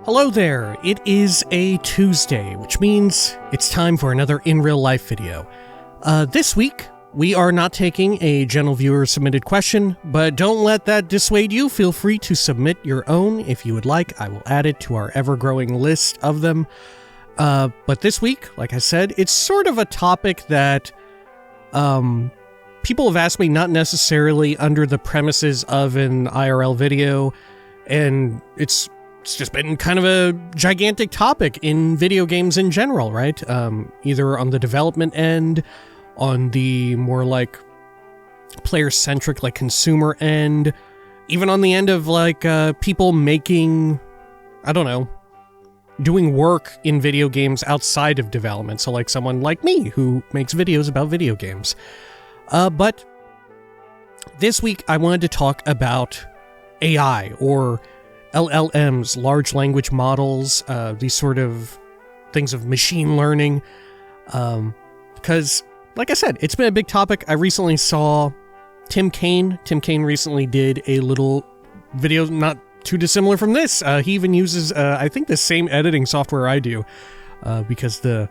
Hello there, it is a Tuesday, which means it's time for another in real life video. This week, we are not taking a general viewer submitted question, but don't let that dissuade you. Feel free to submit your own if you would like. I will add it to our ever-growing list of them. But this week, like I said, it's sort of a topic that people have asked me, not necessarily under the premises of an IRL video, and it's just been kind of a gigantic topic in video games in general, right? Either on the development end, on the more like player-centric, like consumer end, even on the end of like people making, I don't know, doing work in video games outside of development. So like someone like me who makes videos about video games. But this week I wanted to talk about AI, or LLMs, large language models, these sort of things of machine learning, because, like I said, it's been a big topic. I recently saw Tim Kaine recently did a little video not too dissimilar from this. He even uses, I think, the same editing software I do, because the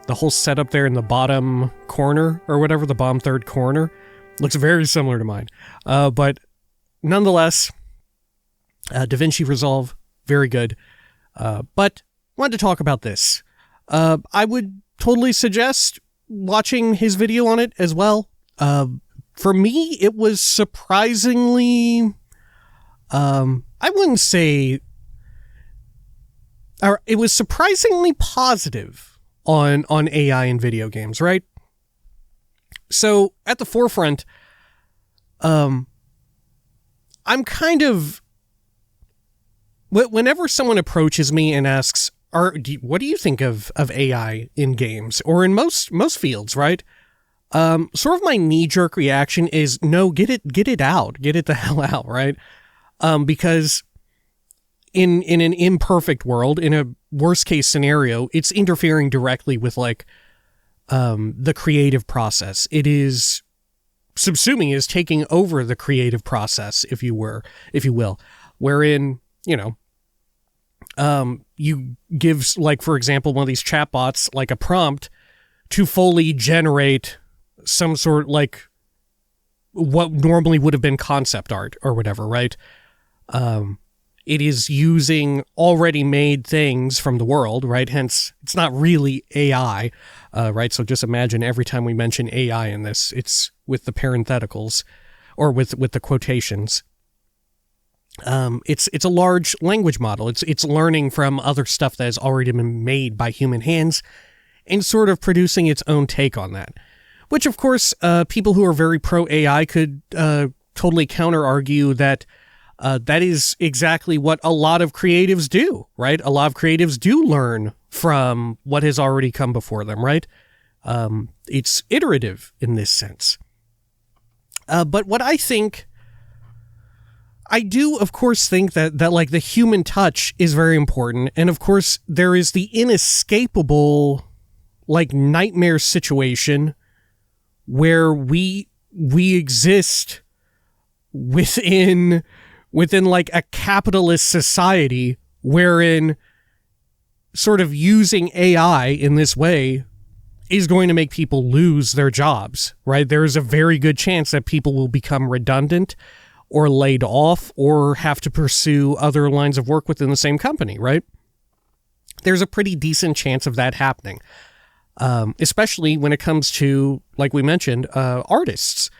whole setup there in the bottom corner, or whatever, the bottom third corner, looks very similar to mine. But nonetheless, DaVinci Resolve, very good. But wanted to talk about this. I would totally suggest watching his video on it as well. For me, it was surprisingly, I wouldn't say, or it was surprisingly positive on AI in video games, right? So at the forefront, I'm kind of, whenever someone approaches me and asks, what do you think of AI in games, or in most fields, right? Sort of my knee-jerk reaction is, no, get it out. Get it the hell out, right? Because in an imperfect world, in a worst-case scenario, it's interfering directly with, like, the creative process. It is subsuming, is taking over the creative process, if you will, wherein, you know, you give, like, for example, one of these chatbots, like, a prompt to fully generate some sort, like, what normally would have been concept art or whatever, right? It is using already made things from the world, right? Hence, it's not really AI, right? So just imagine every time we mention AI in this, it's with the parentheticals, or with the quotations. It's a large language model. It's learning from other stuff that has already been made by human hands and sort of producing its own take on that. Which, of course, people who are very pro-AI could totally counter-argue that that is exactly what a lot of creatives do, right? A lot of creatives do learn from what has already come before them, right? It's iterative in this sense. But what I do, of course, think that like the human touch is very important. And of course, there is the inescapable, like, nightmare situation where we exist within like a capitalist society, wherein sort of using AI in this way is going to make people lose their jobs, right? There is a very good chance that people will become redundant, or laid off, or have to pursue other lines of work within the same company, right? There's a pretty decent chance of that happening, especially when it comes to, like we mentioned, artists,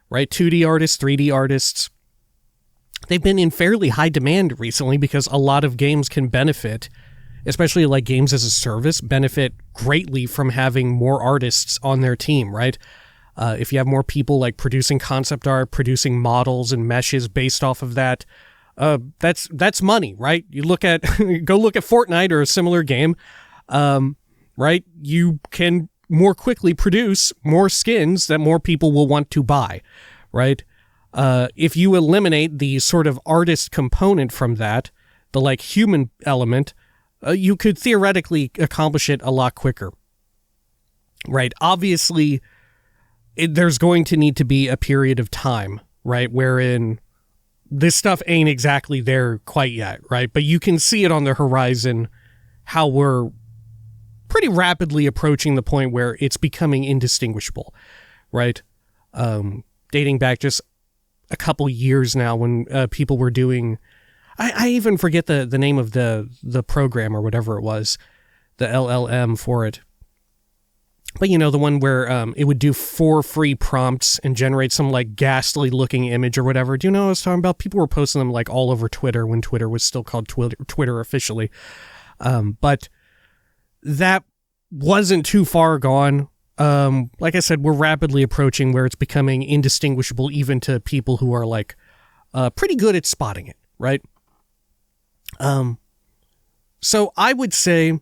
right? 2D artists, 3D artists. They've been in fairly high demand recently because a lot of games can benefit, especially like games as a service, benefit greatly from having more artists on their team, right? If you have more people like producing concept art, producing models and meshes based off of that, that's money, right? You look at, go look at Fortnite or a similar game, right? You can more quickly produce more skins that more people will want to buy, right? If you eliminate the sort of artist component from that, the like human element, you could theoretically accomplish it a lot quicker, right? Obviously, there's going to need to be a period of time, right, wherein this stuff ain't exactly there quite yet, right? But you can see it on the horizon, how we're pretty rapidly approaching the point where it's becoming indistinguishable, right? Dating back just a couple years now when people were doing, I even forget the name of the program or whatever it was, the LLM for it. But you know, the one where it would do 4 free prompts and generate some like ghastly looking image or whatever. Do you know what I was talking about? People were posting them like all over Twitter when Twitter was still called Twitter officially. But that wasn't too far gone. Like I said, we're rapidly approaching where it's becoming indistinguishable even to people who are like pretty good at spotting it, right? So I would say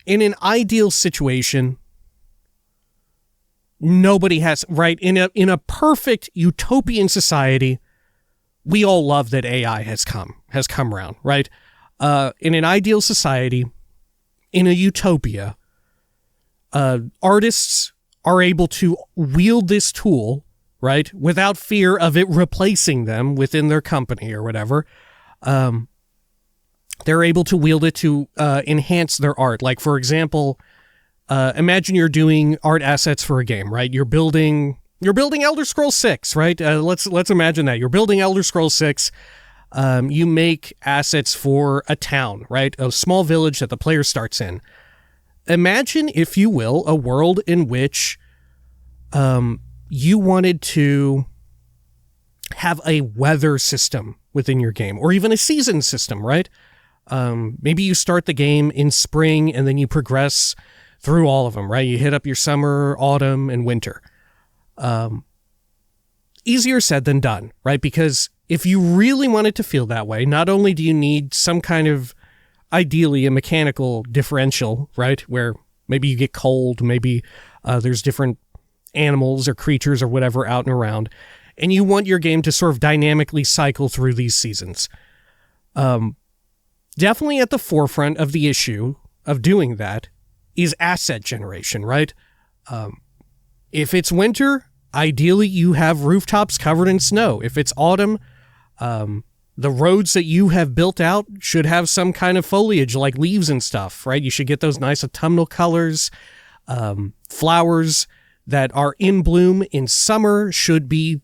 in an ideal situation, nobody has, right? In a perfect utopian society, we all love that AI has come around, right? In an ideal society, in a utopia, artists are able to wield this tool, right, without fear of it replacing them within their company or whatever. They're able to wield it to enhance their art. Like, for example, imagine you're doing art assets for a game, right? You're building Elder Scrolls 6, right? Let's imagine that. You're building Elder Scrolls 6. You make assets for a town, right? A small village that the player starts in. Imagine, if you will, a world in which you wanted to have a weather system within your game, or even a season system, right? Maybe you start the game in spring and then you progress through all of them, right? You hit up your summer, autumn, and winter. Easier said than done, right? Because if you really want it to feel that way, not only do you need some kind of, ideally, a mechanical differential, right? Where maybe you get cold, maybe there's different animals or creatures or whatever out and around, and you want your game to sort of dynamically cycle through these seasons. Definitely at the forefront of the issue of doing that is asset generation, right? If it's winter, ideally you have rooftops covered in snow. If it's autumn, the roads that you have built out should have some kind of foliage like leaves and stuff, right? You should get those nice autumnal colors. Flowers that are in bloom in summer should be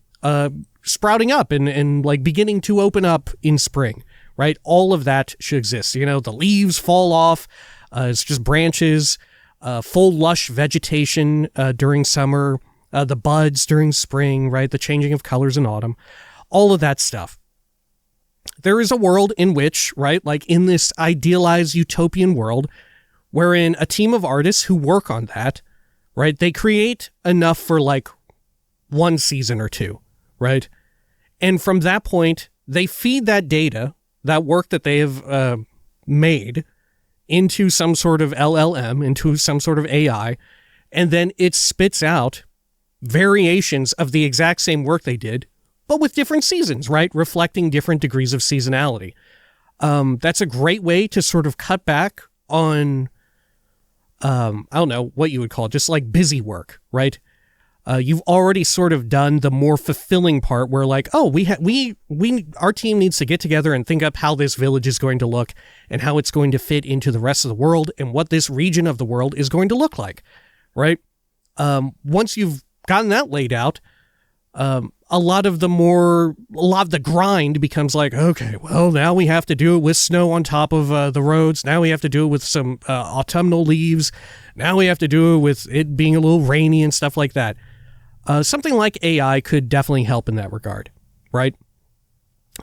sprouting up and like beginning to open up in spring, right? All of that should exist. You know, the leaves fall off. It's just branches, full lush vegetation during summer, the buds during spring, right? The changing of colors in autumn, all of that stuff. There is a world in which, right, like in this idealized utopian world, wherein a team of artists who work on that, right, they create enough for like one season or two, right? And from that point, they feed that data, that work that they have made, into some sort of LLM, into some sort of AI, and then it spits out variations of the exact same work they did, but with different seasons, right? Reflecting different degrees of seasonality. That's a great way to sort of cut back on, I don't know what you would call it, just like busy work, right? You've already sort of done the more fulfilling part where like, oh, our team needs to get together and think up how this village is going to look and how it's going to fit into the rest of the world and what this region of the world is going to look like, right? Once you've gotten that laid out, a lot of the grind becomes like, okay, well, now we have to do it with snow on top of the roads. Now we have to do it with some autumnal leaves. Now we have to do it with it being a little rainy and stuff like that. Something like AI could definitely help in that regard, right?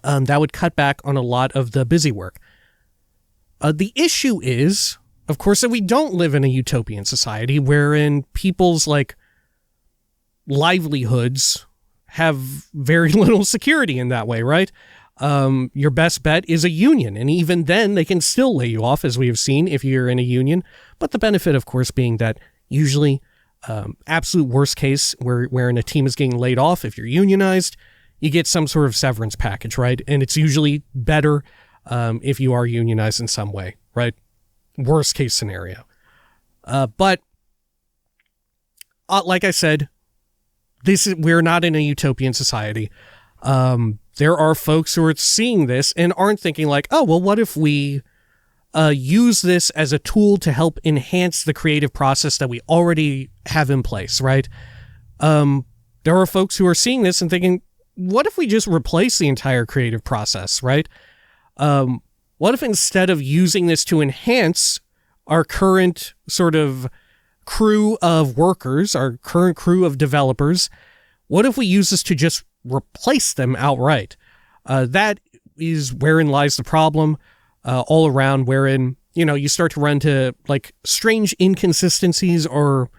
That would cut back on a lot of the busy work. The issue is, of course, that we don't live in a utopian society wherein people's like livelihoods have very little security in that way, right? Your best bet is a union, and even then they can still lay you off, as we have seen, if you're in a union. But the benefit, of course, being that usually, absolute worst case, wherein a team is getting laid off, if you're unionized, you get some sort of severance package, right? And it's usually better if you are unionized in some way, right? Worst case scenario. But like I said, we're not in a utopian society. there are folks who are seeing this and aren't thinking like, oh, well, what if we use this as a tool to help enhance the creative process that we already have in place, right? There are folks who are seeing this and thinking, what if we just replace the entire creative process, right? What if instead of using this to enhance our current sort of crew of workers, our current crew of developers, what if we use this to just replace them outright? That is wherein lies the problem all around, wherein, you start to run to like strange inconsistencies or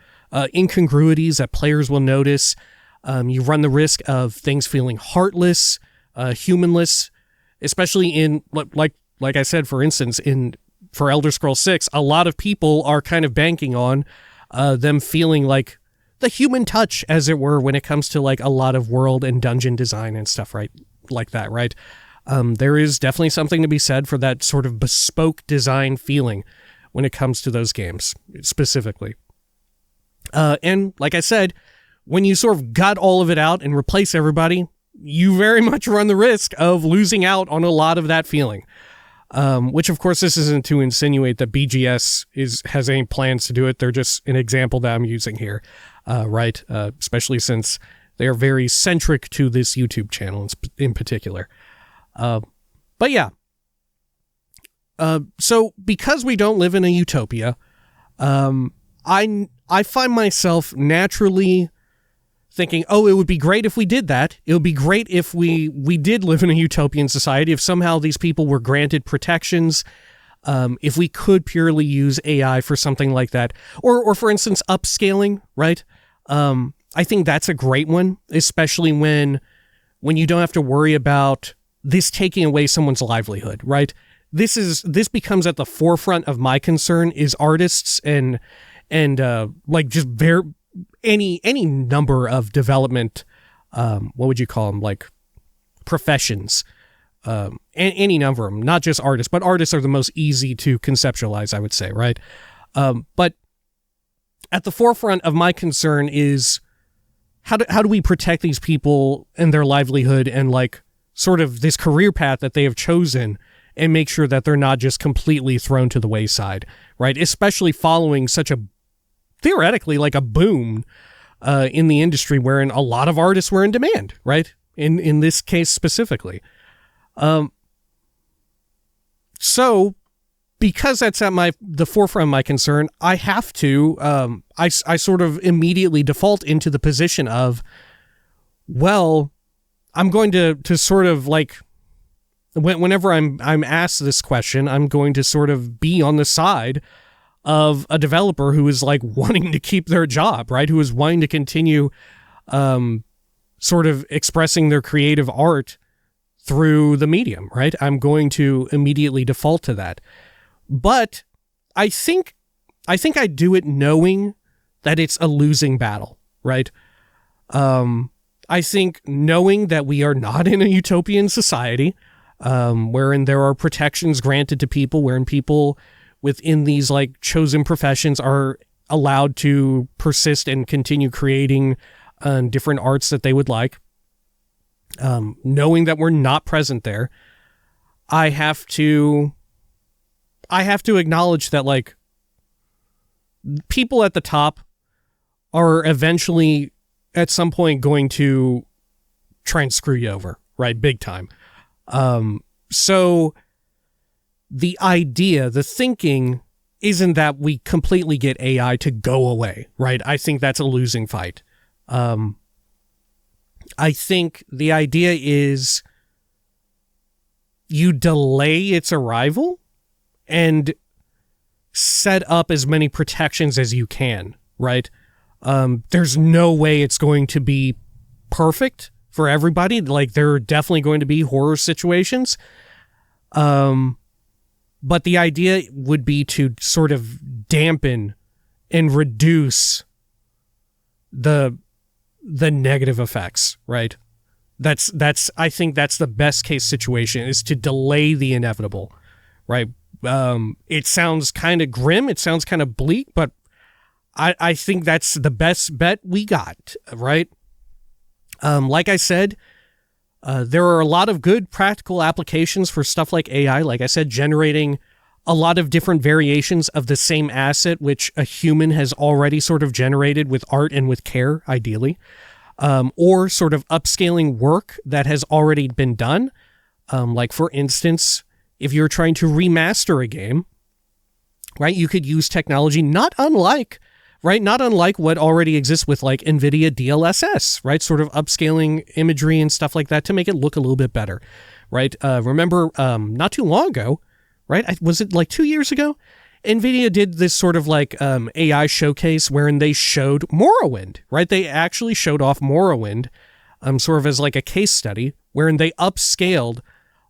incongruities that players will notice. You run the risk of things feeling heartless, humanless, especially in, like I said, for instance, for Elder Scrolls 6, a lot of people are kind of banking on them feeling like the human touch, as it were, when it comes to like a lot of world and dungeon design and stuff, right? Like that, right? There is definitely something to be said for that sort of bespoke design feeling when it comes to those games specifically. And like I said, when you sort of gut all of it out and replace everybody, you very much run the risk of losing out on a lot of that feeling. Which, of course, this isn't to insinuate that BGS has any plans to do it. They're just an example that I'm using here, right? Especially since they are very centric to this YouTube channel in particular. But yeah. So because we don't live in a utopia, I find myself naturally thinking, oh, it would be great if we did that. It would be great if we did live in a utopian society, if somehow these people were granted protections, if we could purely use AI for something like that. Or for instance, upscaling, right? I think that's a great one, especially when you don't have to worry about this taking away someone's livelihood, right? This becomes at the forefront of my concern is artists and like just any number of development, what would you call them? Like professions, any number of them, not just artists, but artists are the most easy to conceptualize, I would say, right? But at the forefront of my concern is how do we protect these people and their livelihood and like sort of this career path that they have chosen and make sure that they're not just completely thrown to the wayside, right? Especially following such a theoretically like a boom in the industry wherein a lot of artists were in demand, right? In this case specifically. So because that's at the forefront of my concern, I have to, I sort of immediately default into the position of, well, I'm going to sort of like, whenever I'm asked this question, I'm going to sort of be on the side of a developer who is like wanting to keep their job, right? Who is wanting to continue sort of expressing their creative art through the medium, right? I'm going to immediately default to that. But I think I do it knowing that it's a losing battle, right? I think knowing that we are not in a utopian society, wherein there are protections granted to people, wherein people within these like chosen professions are allowed to persist and continue creating different arts that they would like. Knowing that we're not present there, I have to acknowledge that like people at the top are eventually at some point going to try and screw you over, right? Big time. So the idea, the thinking isn't that we completely get AI to go away, right? I think that's a losing fight. I think the idea is you delay its arrival and set up as many protections as you can, right? There's no way it's going to be perfect for everybody. Like, there are definitely going to be horror situations. But the idea would be to sort of dampen and reduce the negative effects, right? I think that's the best case situation, is to delay the inevitable, right? It sounds kind of grim. It sounds kind of bleak, but I think that's the best bet we got, right? Like I said, There are a lot of good practical applications for stuff like AI, like I said, generating a lot of different variations of the same asset, which a human has already sort of generated with art and with care, ideally, or sort of upscaling work that has already been done. Like, for instance, if you're trying to remaster a game, right, you could use technology not unlike what already exists with like Nvidia DLSS, right? Sort of upscaling imagery and stuff like that to make it look a little bit better, right? Remember, not too long ago, right? Was it like 2 years ago? Nvidia did this sort of like AI showcase wherein they showed Morrowind, right? They actually showed off Morrowind, sort of as like a case study, wherein they upscaled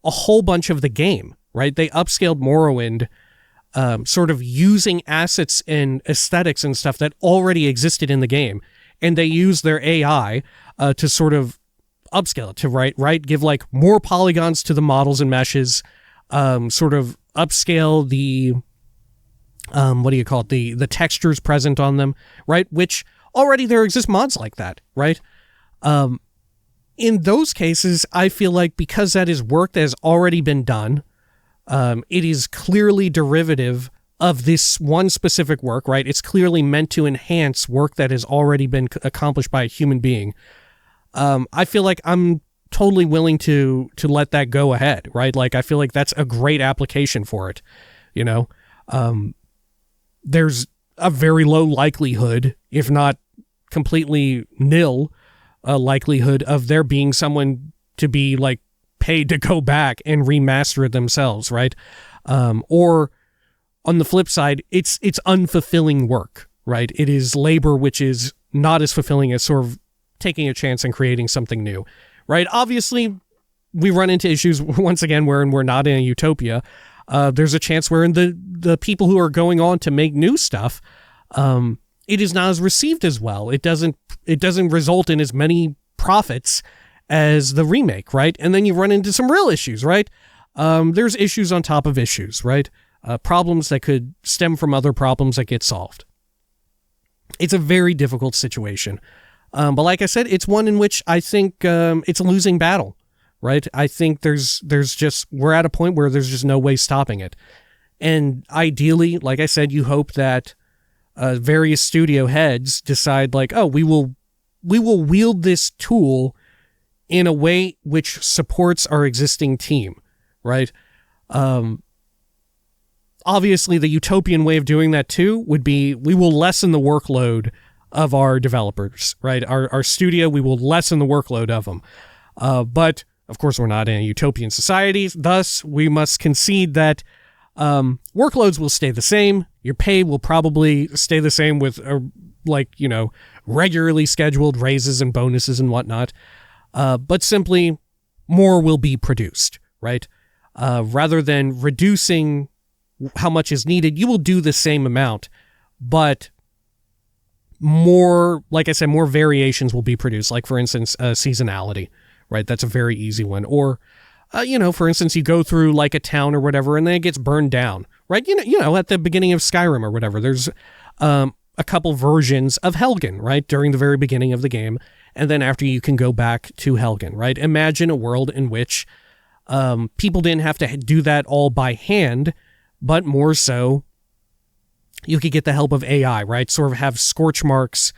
a whole bunch of the game, right? They upscaled Morrowind, sort of using assets and aesthetics and stuff that already existed in the game. And they used their AI to sort of upscale it, to right, give like more polygons to the models and meshes, sort of upscale the, the textures present on them, right? Which already there exist mods like that, right? In those cases, I feel like because that is work that has already been done, it is clearly derivative of this one specific work, right? It's clearly meant to enhance work that has already been accomplished by a human being. I feel like I'm totally willing to let that go ahead, right? Like, I feel like that's a great application for it, you know? There's a very low likelihood, if not completely nil, likelihood of there being someone to be like paid to go back and remaster it themselves, right? Or on the flip side, it's unfulfilling work, right? It is labor which is not as fulfilling as sort of taking a chance and creating something new, right? Obviously, we run into issues once again wherein we're not in a utopia. There's a chance wherein the people who are going on to make new stuff, it is not as received as well. It doesn't result in as many profits as the remake, right? And then you run into some real issues, right? There's issues on top of issues, right? Problems that could stem from other problems that get solved. It's a very difficult situation. But like I said, it's one in which I think it's a losing battle, right? I think we're at a point where there's just no way stopping it. And ideally, like I said, you hope that various studio heads decide like, oh, we will wield this tool in a way which supports our existing team, right? Obviously, the utopian way of doing that too would be we will lessen the workload of our developers, right? Our studio, we will lessen the workload of them. But, of course, we're not in a utopian society. Thus, we must concede that workloads will stay the same. Your pay will probably stay the same with, regularly scheduled raises and bonuses and whatnot. But simply, more will be produced, right? Rather than reducing how much is needed, you will do the same amount, but more, like I said, more variations will be produced. Like, for instance, seasonality, right? That's a very easy one. Or, for instance, you go through like a town or whatever, and then it gets burned down, right? At the beginning of Skyrim or whatever, there's a couple versions of Helgen, right? During the very beginning of the game. And then after you can go back to Helgen, right? Imagine a world in which people didn't have to do that all by hand, but more so, you could get the help of AI, right? Sort of have scorch marks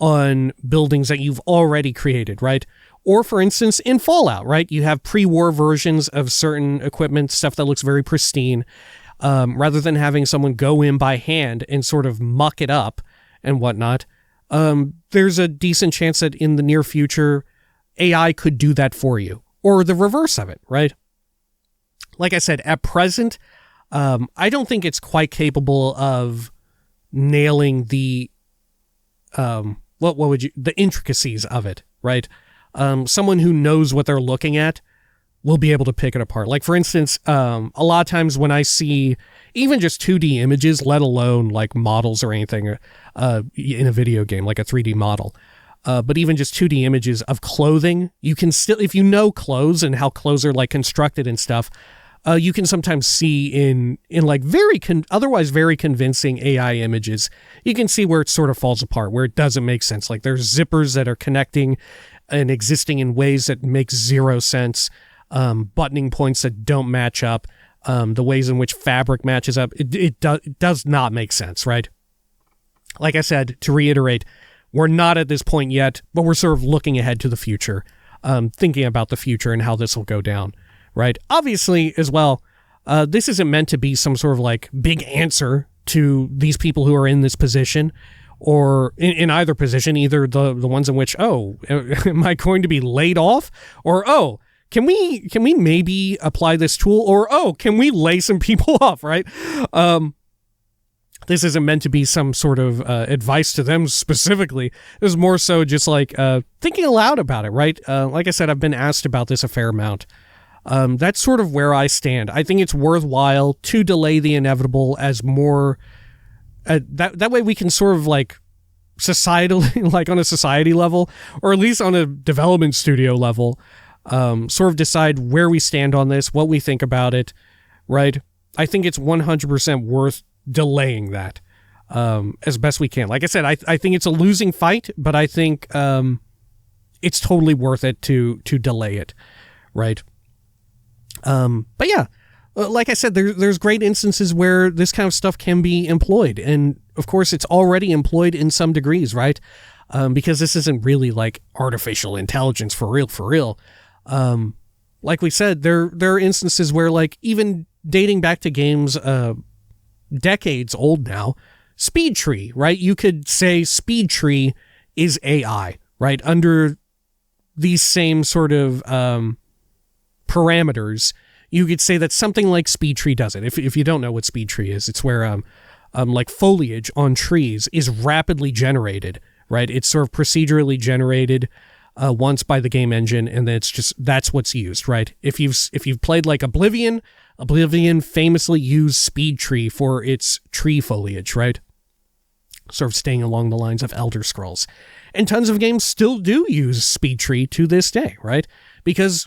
on buildings that you've already created, right? Or, for instance, in Fallout, right? You have pre-war versions of certain equipment, stuff that looks very pristine, rather than having someone go in by hand and sort of muck it up and whatnot. There's a decent chance that in the near future, AI could do that for you, or the reverse of it, right? Like I said, at present, I don't think it's quite capable of nailing the the intricacies of it, right? Someone who knows what they're looking at will be able to pick it apart. Like, for instance, a lot of times when I see even just 2D images, let alone like models or anything in a video game, like a 3D model, but even just 2D images of clothing, you can still, if you know clothes and how clothes are like constructed and stuff, you can sometimes see in like otherwise very convincing AI images, you can see where it sort of falls apart, where it doesn't make sense. Like, there's zippers that are connecting and existing in ways that make zero sense, buttoning points that don't match up, the ways in which fabric matches up. It does not make sense, right? Like I said, to reiterate, we're not at this point yet, but we're sort of looking ahead to the future, thinking about the future and how this will go down, right? Obviously, as well, this isn't meant to be some sort of like big answer to these people who are in this position, or in either position, either the ones in which, oh, am I going to be laid off? Or, oh, can we maybe apply this tool? Or, oh, can we lay some people off, right? This isn't meant to be some sort of advice to them specifically. This is more so just like thinking aloud about it, right? Like I said, I've been asked about this a fair amount. That's sort of where I stand. I think it's worthwhile to delay the inevitable as more... that way we can sort of like societally, like on a society level, or at least on a development studio level, sort of decide where we stand on this, what we think about it, right? I think it's 100% worth delaying that as best we can. Like I said, I think it's a losing fight, but I think it's totally worth it to delay it, right? But yeah, like I said, there's great instances where this kind of stuff can be employed, and of course it's already employed in some degrees, right? Because this isn't really like artificial intelligence for real. Like we said, there are instances where, like, even dating back to games decades old now, Speed Tree, right? You could say Speed Tree is AI, right? Under these same sort of parameters, you could say that something like Speed Tree does it. If you don't know what Speed Tree is, it's where like foliage on trees is rapidly generated, right? It's sort of procedurally generated once by the game engine, and then that's what's used, right? If you've played like Oblivion famously used Speed Tree for its tree foliage, right? Sort of staying along the lines of Elder Scrolls. And tons of games still do use Speed Tree to this day, right? Because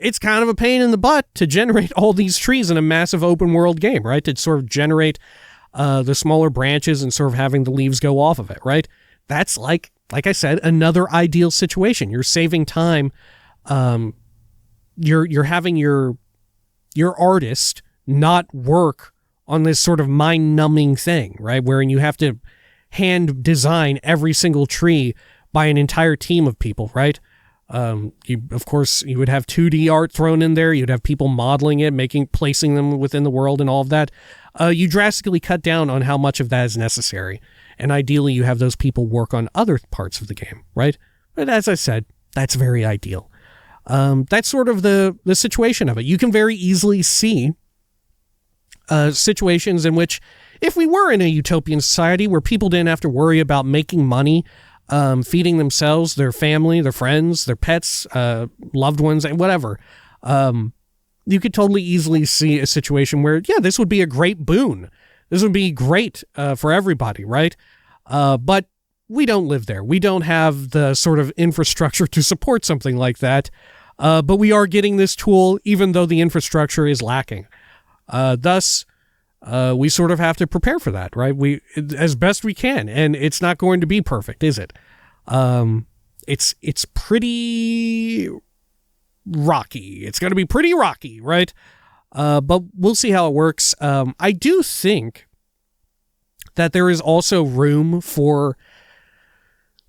it's kind of a pain in the butt to generate all these trees in a massive open world game, right? To sort of generate the smaller branches and sort of having the leaves go off of it, right? That's like I said, another ideal situation. You're saving time. You're having your artist not work on this sort of mind-numbing thing, right? Wherein you have to hand design every single tree by an entire team of people, right? Of course, you would have 2D art thrown in there. You'd have people modeling it, placing them within the world and all of that. You drastically cut down on how much of that is necessary. And ideally, you have those people work on other parts of the game, right? But as I said, that's very ideal. That's sort of the situation of it. You can very easily see situations in which, if we were in a utopian society where people didn't have to worry about making money, feeding themselves, their family, their friends, their pets, loved ones, and whatever, you could totally easily see a situation where, yeah, this would be a great boon. This would be great for everybody, right? But we don't live there. We don't have the sort of infrastructure to support something like that. But we are getting this tool, even though the infrastructure is lacking. Thus, we sort of have to prepare for that, right? As best we can, and it's not going to be perfect, is it? It's pretty rocky. It's going to be pretty rocky, right? But we'll see how it works. I do think that there is also room for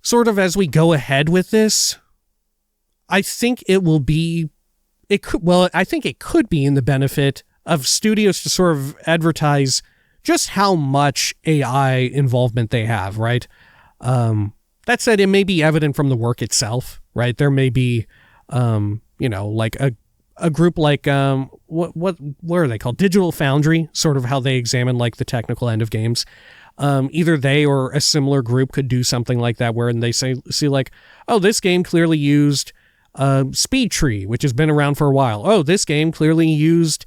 sort of, as we go ahead with this, I think it could be in the benefit of studios to sort of advertise just how much AI involvement they have, right? That said, it may be evident from the work itself, right? There may be, like a group like, what are they called? Digital Foundry, sort of how they examine like the technical end of games. Either they or a similar group could do something like that, where they see like, oh, this game clearly used Speed Tree, which has been around for a while. Oh, this game clearly used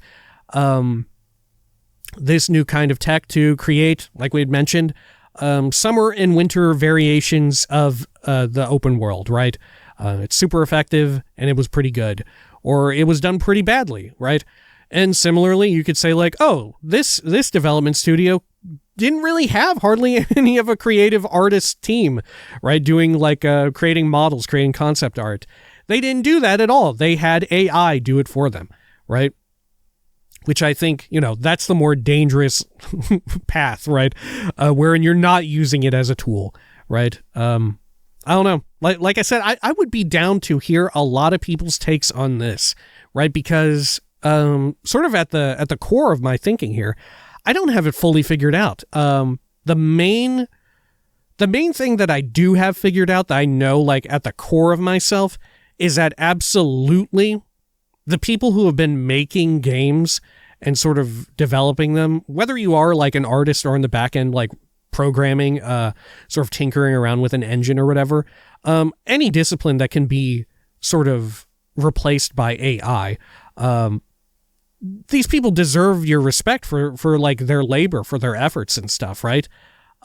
this new kind of tech to create, like we had mentioned, summer and winter variations of the open world, right? It's super effective, and it was pretty good. Or it was done pretty badly, right? And similarly, you could say like, oh, this development studio didn't really have hardly any of a creative artist team, right? Doing like creating models, creating concept art. They didn't do that at all. They had AI do it for them, right? Which I think, that's the more dangerous path, right? Wherein you're not using it as a tool, right? I don't know. Like I said, I would be down to hear a lot of people's takes on this, right? Because sort of at the core of my thinking here, I don't have it fully figured out. The main thing that I do have figured out that I know, like at the core of myself, is that absolutely the people who have been making games and sort of developing them, whether you are like an artist or in the back end, like programming, sort of tinkering around with an engine or whatever, any discipline that can be sort of replaced by AI, these people deserve your respect for like their labor, for their efforts and stuff, right?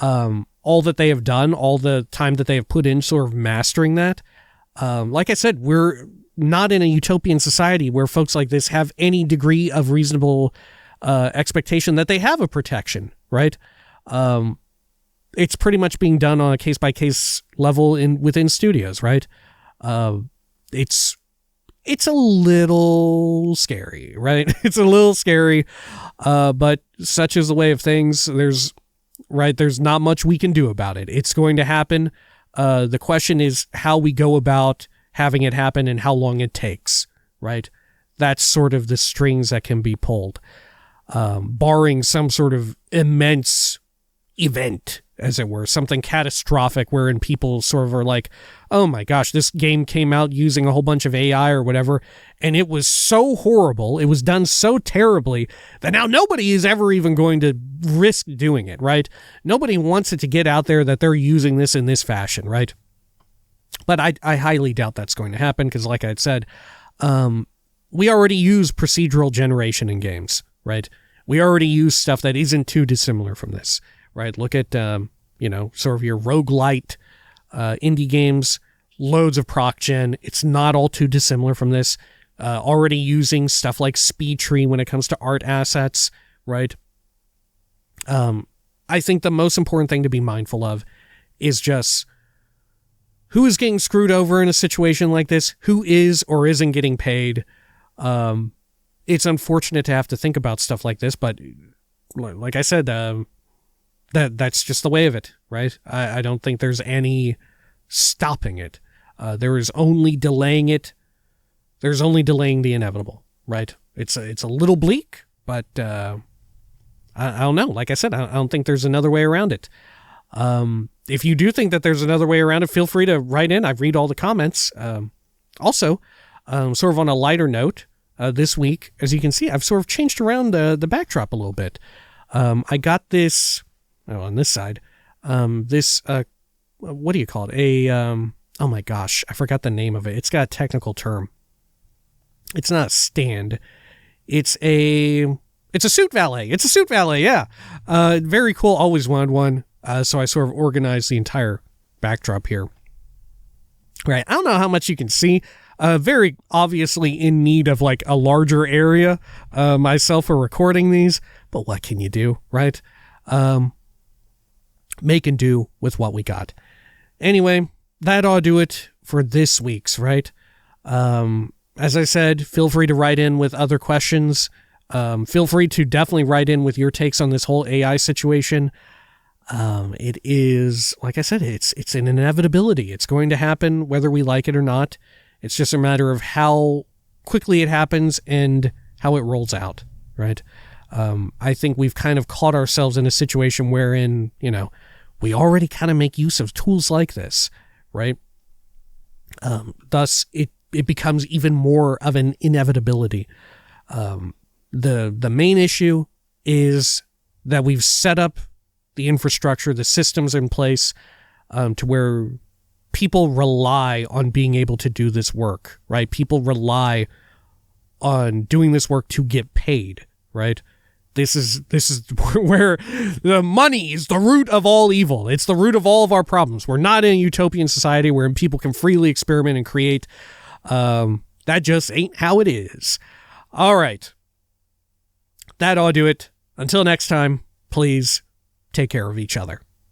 All that they have done, all the time that they have put in sort of mastering that. Like I said, we're not in a utopian society where folks like this have any degree of reasonable expectation that they have a protection, right? It's pretty much being done on a case-by-case level within studios, right? It's a little scary, right? It's a little scary, but such is the way of things. There's not much we can do about it. It's going to happen. The question is how we go about having it happen and how long it takes, right? That's sort of the strings that can be pulled, barring some sort of immense event, as it were, something catastrophic wherein people sort of are like, oh my gosh, this game came out using a whole bunch of AI or whatever, and it was so horrible, it was done so terribly, that now nobody is ever even going to risk doing it, right? Nobody wants it to get out there that they're using this in this fashion, right? But I highly doubt that's going to happen, because like I said, we already use procedural generation in games, right? We already use stuff that isn't too dissimilar from this, right? Look at, sort of your roguelite indie games, loads of proc gen. It's not all too dissimilar from this. Already using stuff like speed tree when it comes to art assets, right? I think the most important thing to be mindful of is just who is getting screwed over in a situation like this, who is or isn't getting paid. It's unfortunate to have to think about stuff like this, but like I said, that's just the way of it, right? I don't think there's any stopping it. There is only delaying it. There's only delaying the inevitable, right? It's a little bleak, but I don't know. Like I said, I don't think there's another way around it. If you do think that there's another way around it, feel free to write in. I read all the comments. Also, sort of on a lighter note, this week, as you can see, I've sort of changed around the backdrop a little bit. I got this, on this side, what do you call it? Oh my gosh, I forgot the name of it. It's got a technical term. It's not a stand. It's a suit valet. It's a suit valet, yeah. Very cool. Always wanted one. So I sort of organized the entire backdrop here. Right. I don't know how much you can see. Very obviously in need of like a larger area myself for recording these, but what can you do, right? Make and do with what we got. Anyway, that ought to do it for this week's, right? As I said, feel free to write in with other questions. Feel free to definitely write in with your takes on this whole AI situation. It is, like I said, it's an inevitability. It's going to happen whether we like it or not. It's just a matter of how quickly it happens and how it rolls out, right? I think we've kind of caught ourselves in a situation wherein, we already kind of make use of tools like this, right? Thus, it becomes even more of an inevitability. The main issue is that we've set up the infrastructure, the systems in place to where people rely on being able to do this work, right? People rely on doing this work to get paid, right? This is where the money is the root of all evil. It's the root of all of our problems. We're not in a utopian society where people can freely experiment and create. That just ain't how it is. All right. That ought to do it. Until next time, please take care of each other.